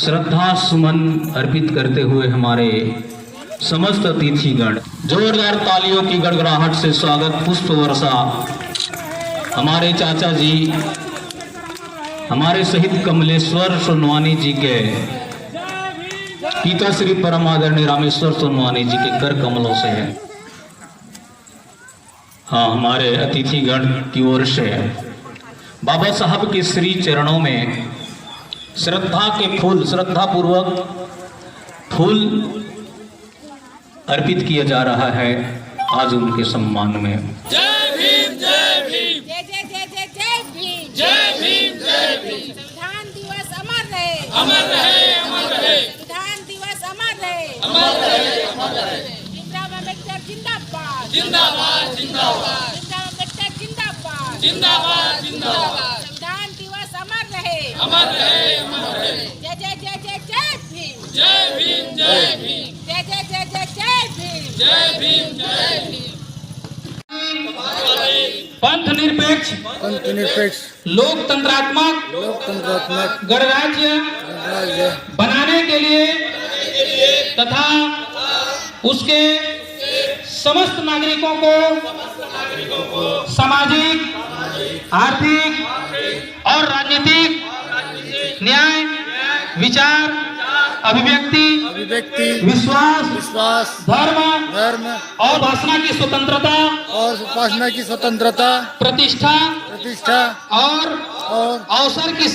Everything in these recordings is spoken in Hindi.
श्रद्धा सुमन अर्पित करते हुए हमारे समस्त अतिथिगण, जोरदार तालियों की गड़गड़ाहट से स्वागत पुष्प वर्षा हमारे चाचा जी, हमारे शहीद कमलेश्वर सोनवानी जी के पिता श्री परम आदरणीय रामेश्वर सोनवानी जी के कर कमलों से है। हाँ, हमारे अतिथिगण की ओर से बाबा साहब के श्री चरणों में श्रद्धा के फूल, श्रद्धा पूर्वक फूल अर्पित किया जा रहा है आज उनके सम्मान में। जय भीम, जय भीम, जय जय जय जय जय भीम, जय भीम, जय भीम। संविधान दिवस अमर रहे, अमर रहे, अमर रहे। संविधान दिवस अमर रहे, अमर रहे, अमर रहे। भीमराव अम्बेडकर जिंदाबाद, जिंदाबाद, जिंदाबाद। भीमराव अम्बेडकर जिंदाबाद, जिंदाबाद, जिंदाबाद। संविधान दिवस अमर रहे, अमर रहे, अमर रहे। जय जय जय जय जय भीम, जय भीम, जय भीम, जय जय जय जय जय भीम, जय भीम, जय भीम। पंथ निरपेक्ष लोकतंत्रात्मक गणराज्य बनाने के लिए तथा उसके समस्त नागरिकों को सामाजिक, आर्थिक और राजनीतिक न्याय, विचार, अभिव्यक्ति, विश्वास, धर्म और उपासना की स्वतंत्रता, प्रतिष्ठा और अवसर की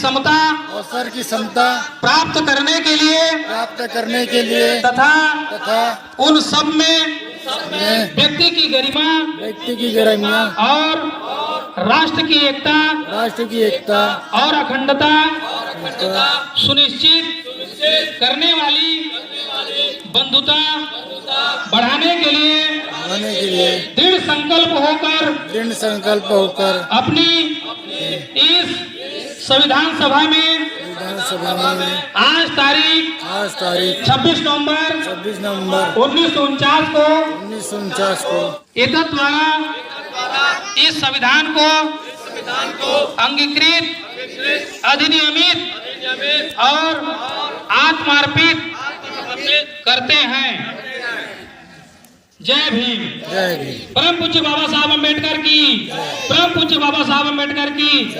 समता प्राप्त करने के लिए तथा उन सब में व्यक्ति की गरिमा और राष्ट्र की एकता और अखंडता सुनिश्चित करने वाली बंधुता बढ़ाने के लिए दृढ़ संकल्प होकर अपनी इस संविधान सभा में आज तारीख 26 नवंबर 1949 को एतत् द्वारा इस संविधान को अंगीकृत, अधिनियमित और आत्मार्पित करते हैं। जय भीम, जय भीम। परम पूज्य बाबा साहब अम्बेडकर की, परम पूज्य बाबा साहब अम्बेडकर की।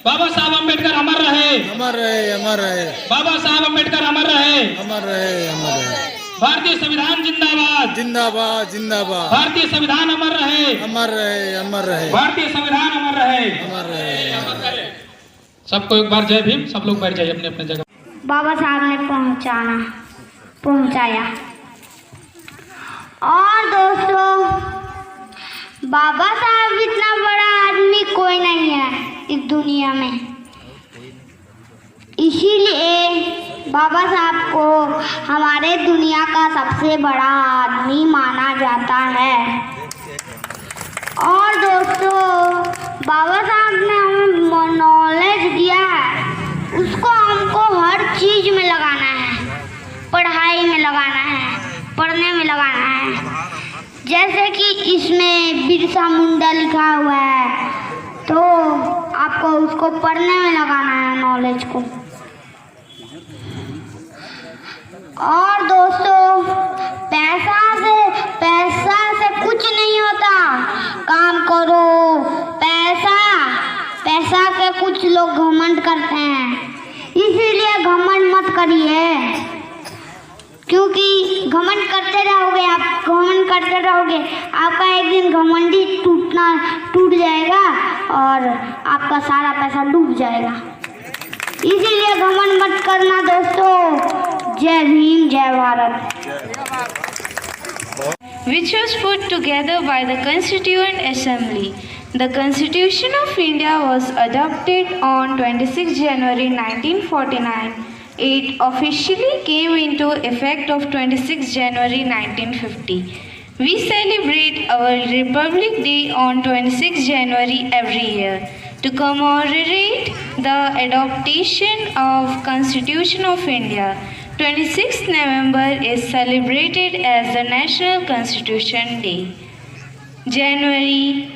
बाबा साहब अम्बेडकर अमर रहे, अमर रहे, अमर रहे। बाबा साहब अम्बेडकर अमर रहे, अमर रहे, अमर रहे। भारतीय संविधान जिंदाबाद, जिंदाबाद, जिंदाबाद। भारतीय संविधान अमर रहे, अमर रहे, अमर रहे। भारतीय संविधान अमर रहे, अमर रहे, अमर रहे। सबको एक बार जय भीम। सब लोग बैठ जाइए अपने अपने जगह। बाबा साहब ने पहुंचाया। और दोस्तों, बाबा साहब इतना बड़ा आदमी कोई नहीं है इस दुनिया में, इसीलिए बाबा साहब को हमारे दुनिया का सबसे बड़ा आदमी माना जाता है। और दोस्तों, बाबा साहब ने हमें नॉलेज दिया है, उसको हमको हर चीज में लगाना है, पढ़ाई में लगाना है, पढ़ने में लगाना है। जैसे कि इसमें बिरसा मुंडा लिखा हुआ है, तो आपको उसको पढ़ने में लगाना है, नॉलेज को। और दोस्तों, पैसा से कुछ नहीं होता। काम करो, पैसा के कुछ लोग घमंड करते हैं, इसीलिए घमंड मत करिए, क्योंकि घमंड करते रहोगे, आपका एक दिन घमंडी टूट जाएगा और आपका सारा पैसा डूब जाएगा। इसीलिए घमंड मत करना दोस्तों। जय भीम, जय Bharat. Which was put together by the Constituent Assembly. The Constitution of India was adopted on 26 January 1949. It officially came into effect of 26 January 1950. We celebrate our Republic Day on 26 January every year to commemorate the adoption of Constitution of India. 26th November is celebrated as the National Constitution Day. January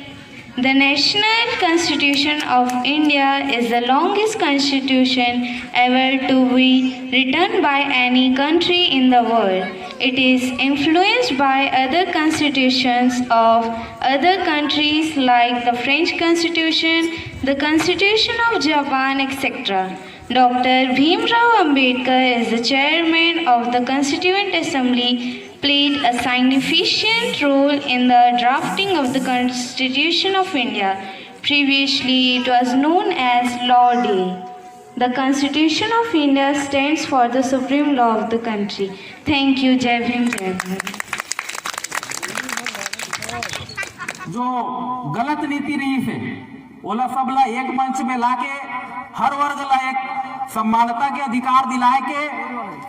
The National Constitution of India is the longest constitution ever to be written by any country in the world. It is influenced by other constitutions of other countries like the French Constitution, the Constitution of Japan, etc. Dr. Bhimrao Ambedkar is the chairman of the Constituent Assembly, played a significant role in the drafting of the Constitution of India. Previously, it was known as Law Day. The Constitution of India stands for the supreme law of the country. Thank you. Jai Bhim, Jai Bhim. जो गलत नीति रही है ओला सबला एक मंच में लाके हर वर्ग ला एक समानता के अधिकार दिलाए के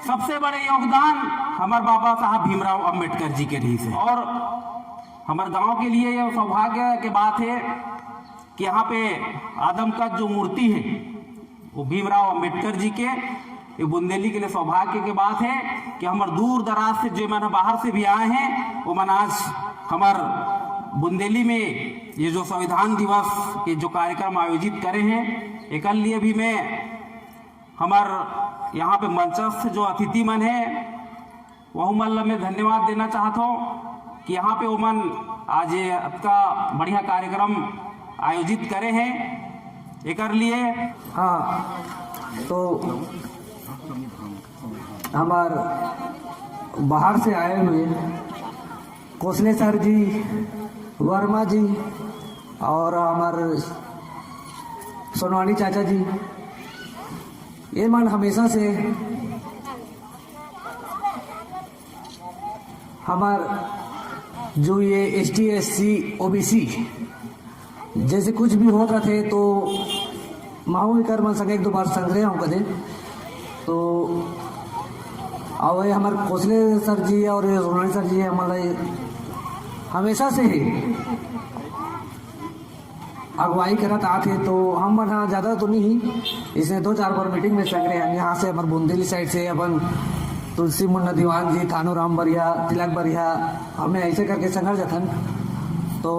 सबसे बड़े योगदान हमारे बाबा साहब भीमराव अंबेडकर जी के रही है। और हमारे गांव के लिए यह सौभाग्य की बात है कि यहाँ पे आदमकद जो मूर्ति है वो भीमराव अंबेडकर जी के, ये बुंदेली के लिए सौभाग्य की बात है कि हमारे दूर दराज से जो मैंने बाहर से भी आए हैं वो मन आज हमारे बुंदेली में ये जो संविधान दिवस के जो कार्यक्रम आयोजित करे हैं एक लिए भी मैं हमारे यहाँ पे मंचस्थ जो अतिथि मन है वह मन में धन्यवाद देना चाहता हूँ कि यहाँ पे वो मन आज ये आपका बढ़िया कार्यक्रम आयोजित करे हैं एक लिए। हाँ, तो हमार बाहर से आए हुए कोसले सर जी, वर्मा जी और हमारे सोनवानी चाचा जी, ये मन हमेशा से हमार जो ये ST SC OBC जैसे कुछ भी होता थे तो माहौल कर मन संगे एक दो बार संग्रह हूँ कदे तो और हमारे खोसले सर जी और सोनाली सर जी हमारे हमेशा से ही अगुवाई करत आते तो हम हाँ ज़्यादा तो नहीं इसने 2-4 बार मीटिंग में संग्रह हम यहाँ से हमारे बुंदेली साइड से अपन तुलसी मुन्ना दीवान जी, थानू राम बरिया, तिलक बरिया, हमें ऐसे करके संघर्ष जथन तो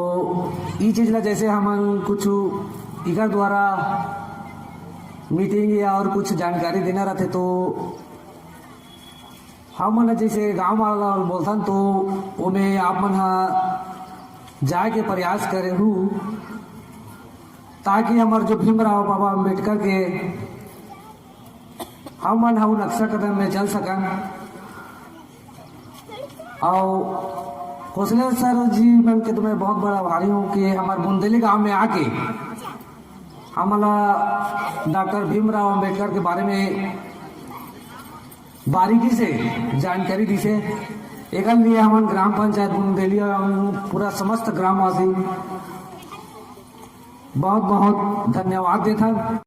ये चीज़ ला जैसे हम कुछ इकर द्वारा मीटिंग या और कुछ जानकारी देना रहते तो हम मन जैसे गांव वाला बोलथन तो वो में आप मन जाए के प्रयास करे हूँ ताकि हमारे जो भीमराव बाबा अम्बेडकर के हम मन हूँ नक्शा कदम में चल सकन। और खोसले सर जी मन के तो मैं बहुत बड़ा आभारी हूँ कि हमारे बुंदेली गांव में आके हमारा डॉक्टर भीमराव अंबेडकर के बारे में बारीकी से जानकारी दी से एक लिए हमारे ग्राम पंचायत बुंदेली और पूरा समस्त ग्रामवासी बहुत बहुत धन्यवाद देता।